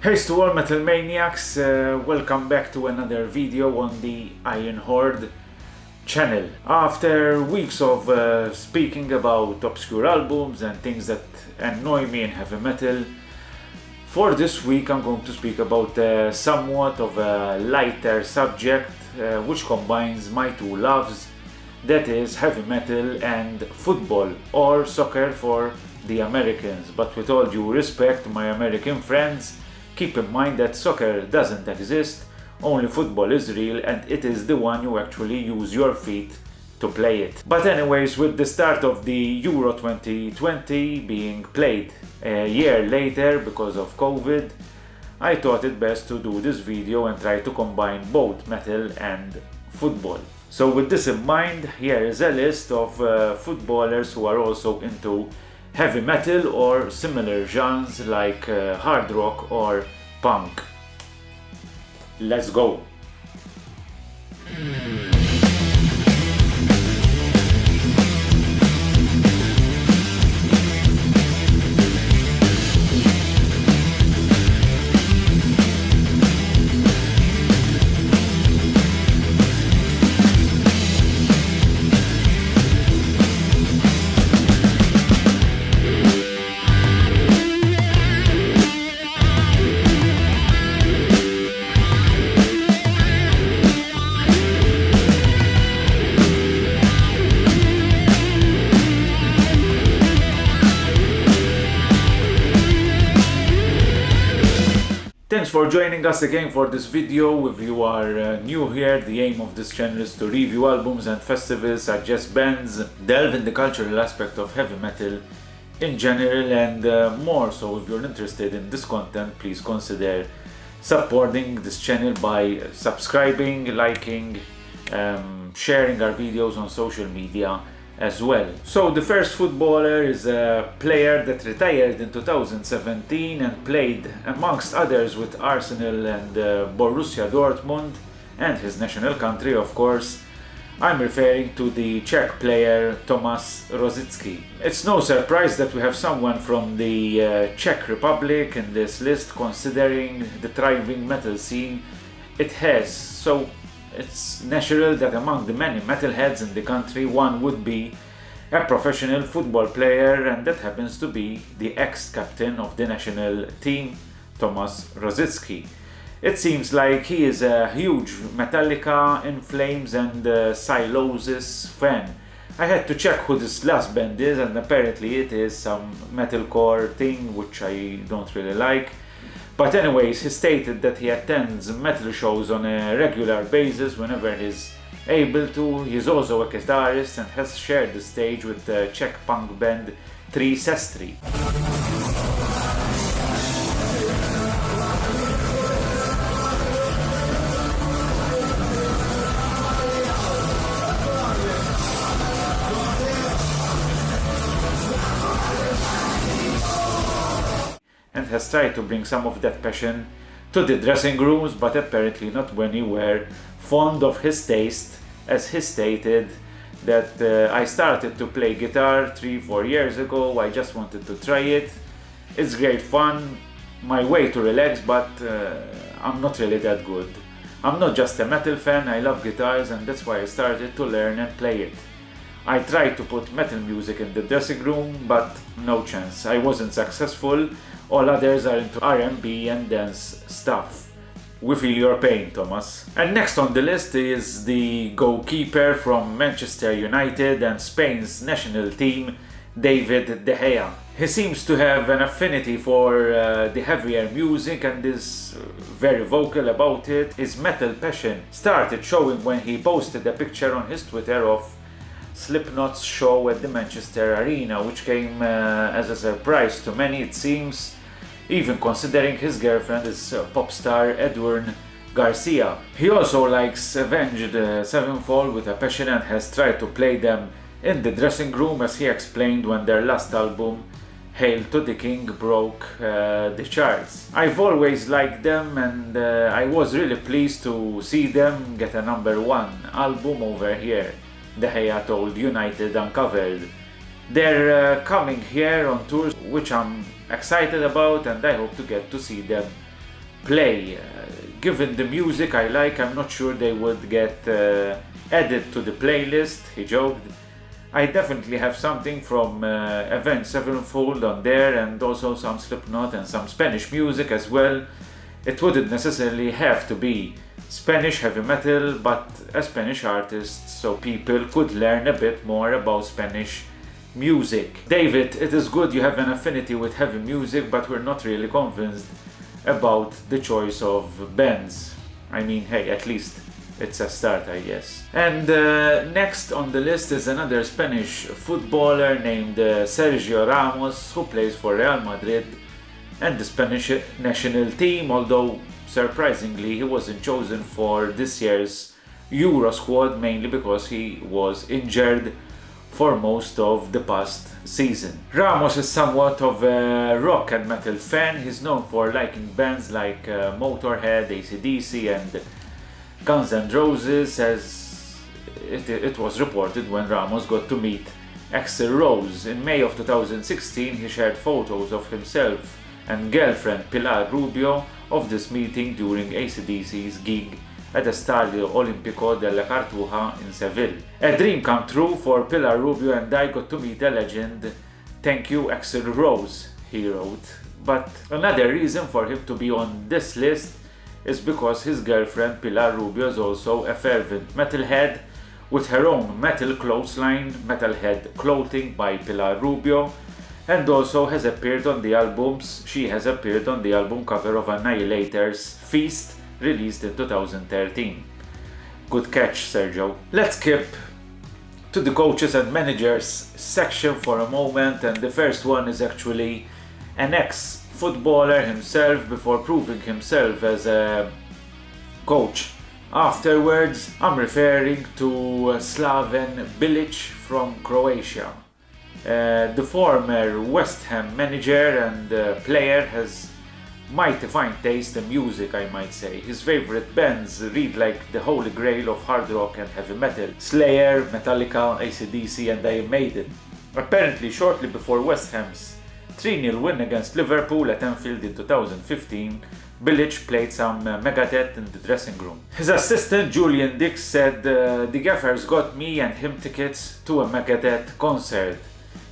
Hey to all Metal Maniacs, welcome back to another video on the Iron Horde channel. After weeks of speaking about obscure albums and things that annoy me in heavy metal, for this week I'm going to speak about somewhat of a lighter subject which combines my two loves, that is heavy metal and football, or soccer for the Americans. But with all due respect to my American friends, keep in mind that soccer doesn't exist, only football is real, and it is the one you actually use your feet to play it. But anyways, with the start of the Euro 2020 being played a year later because of COVID, I thought it best to do this video and try to combine both metal and football. So with this in mind, here is a list of footballers who are also into heavy metal or similar genres like hard rock or punk. Let's go! Thanks for joining us again for this video. If you are new here, the aim of this channel is to review albums and festivals, suggest bands, delve in the cultural aspect of heavy metal in general, and more. So if you're interested in this content, please consider supporting this channel by subscribing, liking, sharing our videos on social media as well. So the first footballer is a player that retired in 2017 and played amongst others with Arsenal and Borussia Dortmund and his national country, of course. I'm referring to the Czech player Tomáš Rozicki. It's no surprise that we have someone from the Czech Republic in this list, considering the thriving metal scene it has. So it's natural that among the many metalheads in the country, one would be a professional football player, and that happens to be the ex-captain of the national team, Tomáš Rozicki. It seems like he is a huge Metallica, In Flames and Sylosis fan. I had to check who this last band is, and apparently it is some metalcore thing which I don't really like. But anyways, he stated that he attends metal shows on a regular basis whenever he's able to. He's also a guitarist and has shared the stage with the Czech punk band Three Sestry. And has tried to bring some of that passion to the dressing rooms, but apparently not when you were fond of his taste, as he stated that I started to play guitar 3-4 years ago. I just wanted to try it. It's great fun, my way to relax, but I'm not really that good. I'm not just a metal fan, I love guitars, and that's why I started to learn and play it. I tried to put metal music in the dressing room, but no chance. I wasn't successful. All others are into R&B and dance stuff. We feel your pain, Thomas. And next on the list is the goalkeeper from Manchester United and Spain's national team, David De Gea. He seems to have an affinity for the heavier music and is very vocal about it. His metal passion started showing when he posted a picture on his Twitter of Slipknot's show at the Manchester Arena, which came as a surprise to many, it seems, even considering his girlfriend is pop star Edwin Garcia. He also likes Avenged Sevenfold with a passion and has tried to play them in the dressing room, as he explained when their last album, Hail to the King, broke the charts. I've always liked them, and I was really pleased to see them get a #1 album over here, De Gea told United Uncovered. They're coming here on tours, which I'm excited about, and I hope to get to see them play. Given the music I like, I'm not sure they would get added to the playlist, he joked. I definitely have something from Avenged Sevenfold on there, and also some Slipknot and some Spanish music as well. It wouldn't necessarily have to be Spanish heavy metal, but a Spanish artist, so people could learn a bit more about Spanish music. David, it is good you have an affinity with heavy music, but we're not really convinced about the choice of bands. I mean, hey, at least it's a start, I guess. And next on the list is another Spanish footballer named Sergio Ramos, who plays for Real Madrid and the Spanish national team, although surprisingly he wasn't chosen for this year's Euro squad, mainly because he was injured for most of the past season. Ramos is somewhat of a rock and metal fan. He's known for liking bands like Motorhead, AC/DC and Guns N' Roses, as it was reported when Ramos got to meet Axl Rose. In May of 2016, he shared photos of himself and girlfriend Pilar Rubio of this meeting during AC/DC's gig at the Stadio Olimpico della Cartuja in Seville. A dream come true for Pilar Rubio, and I got to meet a legend. Thank you, Axl Rose, he wrote. But another reason for him to be on this list is because his girlfriend Pilar Rubio is also a fervent metalhead, with her own metal clothesline, Metalhead Clothing by Pilar Rubio, and also has appeared on the albums. She has appeared on the album cover of Annihilator's Feast, released in 2013. Good catch, Sergio. Let's skip to the coaches and managers section for a moment, and the first one is actually an ex-footballer himself before proving himself as a coach. Afterwards, I'm referring to Slaven Bilic from Croatia. The former West Ham manager and player has mighty fine taste in music, I might say. His favorite bands read like the holy grail of hard rock and heavy metal: Slayer, Metallica, AC/DC and Iron Maiden. Apparently, shortly before West Ham's 3-0 win against Liverpool at Anfield in 2015, Bilic played some Megadeth in the dressing room. His assistant Julian Dix said, the gaffers got me and him tickets to a Megadeth concert.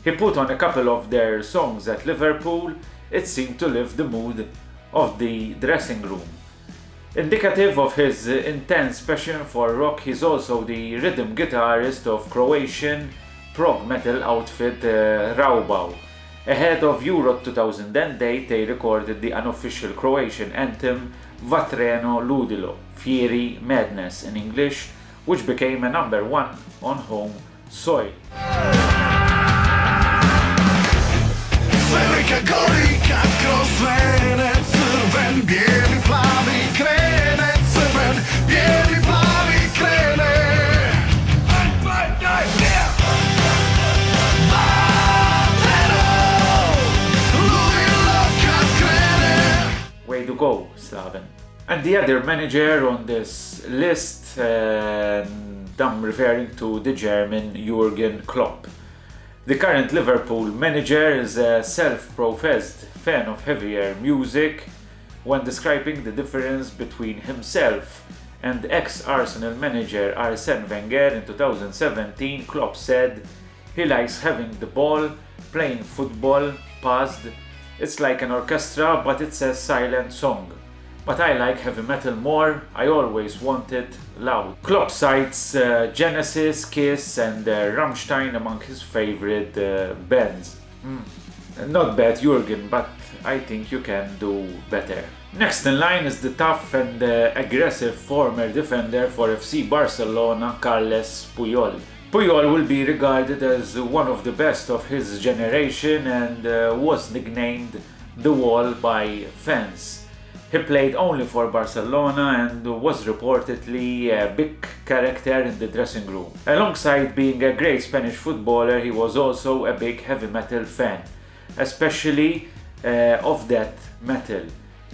He put on a couple of their songs at Liverpool. It seemed to lift the mood of the dressing room. Indicative of his intense passion for rock, he's also the rhythm guitarist of Croatian prog metal outfit Raubau. Ahead of Euro 2008, they recorded the unofficial Croatian anthem Vatreno Ludilo, Fiery Madness in English, which became a #1 on home soil. Way to go, Slaven. And the other manager on this list, I'm referring to the German Jurgen Klopp. The current Liverpool manager is a self-professed fan of heavier music. When describing the difference between himself and ex-Arsenal manager Arsene Wenger in 2017, Klopp said, he likes having the ball, playing football, passed. It's like an orchestra, but it's a silent song. But I like heavy metal more, I always want it loud. Klopp cites Genesis, Kiss and Rammstein among his favorite bands. Not bad, Jurgen, but I think you can do better. Next in line is the tough and aggressive former defender for FC Barcelona, Carles Puyol. Puyol will be regarded as one of the best of his generation and was nicknamed The Wall by fans. He played only for Barcelona and was reportedly a big character in the dressing room. Alongside being a great Spanish footballer, he was also a big heavy metal fan, especially of death metal.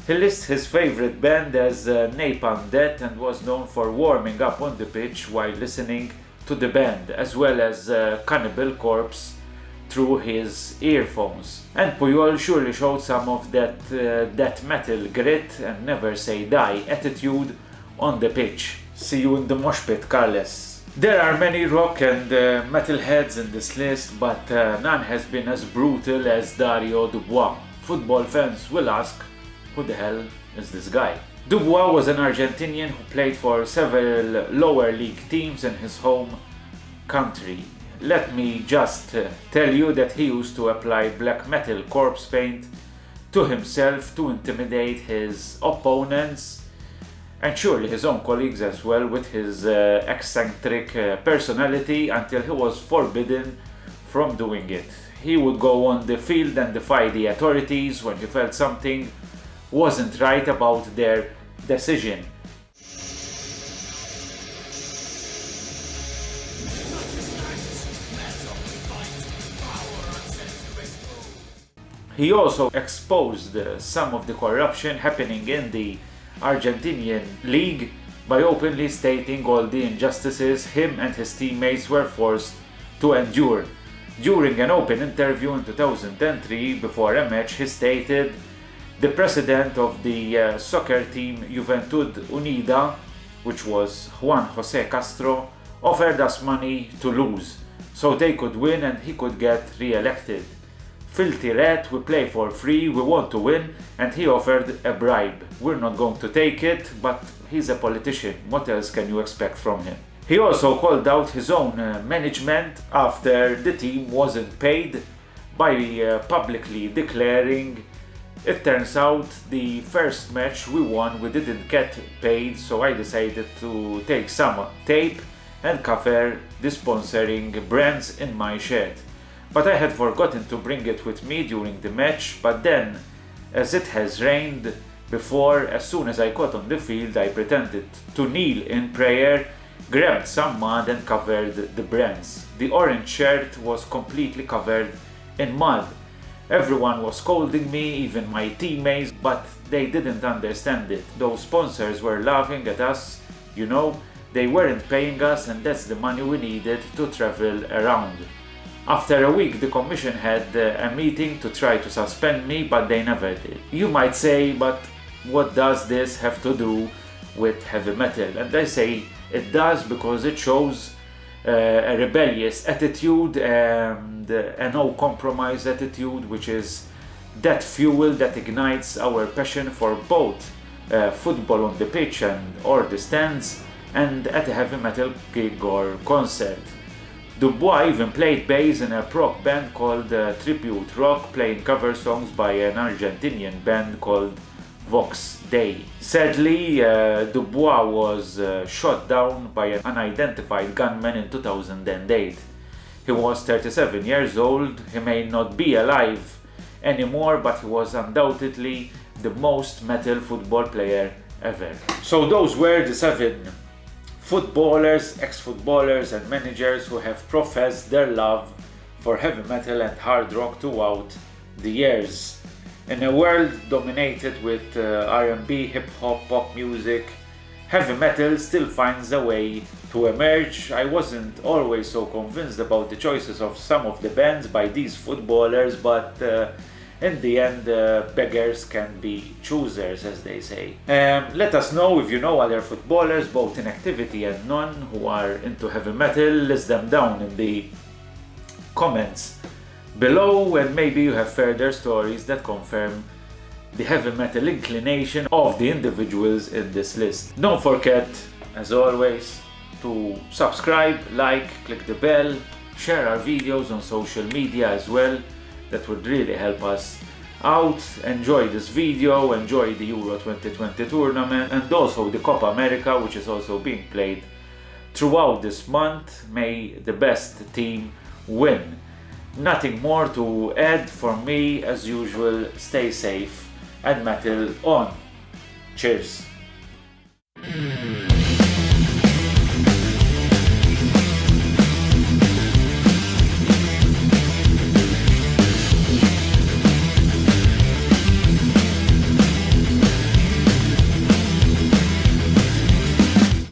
He lists his favorite band as Napalm Death and was known for warming up on the pitch while listening to the band, as well as Cannibal Corpse, through his earphones. And Puyol surely showed some of that metal grit and never say die attitude on the pitch. See you in the mosh pit, Carles. There are many rock and metal heads in this list, but none has been as brutal as Dario Dubois. Football fans will ask, who the hell is this guy? Dubois was an Argentinian who played for several lower league teams in his home country. Let me just tell you that he used to apply black metal corpse paint to himself to intimidate his opponents and surely his own colleagues as well, with his eccentric personality, until he was forbidden from doing it. He would go on the field and defy the authorities when he felt something wasn't right about their decision. He also exposed some of the corruption happening in the Argentinian league by openly stating all the injustices him and his teammates were forced to endure. During an open interview in 2003 before a match, he stated, "The president of the soccer team Juventud Unida, which was Juan José Castro, offered us money to lose so they could win and he could get re-elected. Filthy rat, we play for free, we want to win, and he offered a bribe. We're not going to take it, but he's a politician. What else can you expect from him?" He also called out his own management after the team wasn't paid by publicly declaring, "It turns out the first match we won, we didn't get paid, so I decided to take some tape and cover the sponsoring brands in my shirt. But I had forgotten to bring it with me during the match, but then, as it has rained before, as soon as I got on the field, I pretended to kneel in prayer, grabbed some mud and covered the brands. The orange shirt was completely covered in mud. Everyone was scolding me, even my teammates, but they didn't understand it. Those sponsors were laughing at us, you know, they weren't paying us and that's the money we needed to travel around." After a week, the commission had a meeting to try to suspend me, but they never did. You might say, but what does this have to do with heavy metal? And I say it does because it shows a rebellious attitude and a no compromise attitude, which is that fuel that ignites our passion for both football on the pitch and or the stands and at a heavy metal gig or concert. Dubois even played bass in a prog band called Tribute Rock, playing cover songs by an Argentinian band called Vox Dei. Sadly, Dubois was shot down by an unidentified gunman in 2008. He was 37 years old. He may not be alive anymore, but he was undoubtedly the most metal football player ever. So those were the 7 footballers, ex-footballers and managers who have professed their love for heavy metal and hard rock throughout the years. In a world dominated with R&B, hip-hop, pop music, heavy metal still finds a way to emerge. I wasn't always so convinced about the choices of some of the bands by these footballers, but in the end, beggars can be choosers, as they say. Let us know if you know other footballers, both in activity and none, who are into heavy metal. List them down in the comments below, and maybe you have further stories that confirm the heavy metal inclination of the individuals in this list. Don't forget, as always, to subscribe, like, click the bell, share our videos on social media as well. That would really help us out. Enjoy this video, enjoy the Euro 2020 tournament and also the Copa America, which is also being played throughout this month. May the best team win. Nothing more to add from me. As usual, stay safe and metal on. Cheers.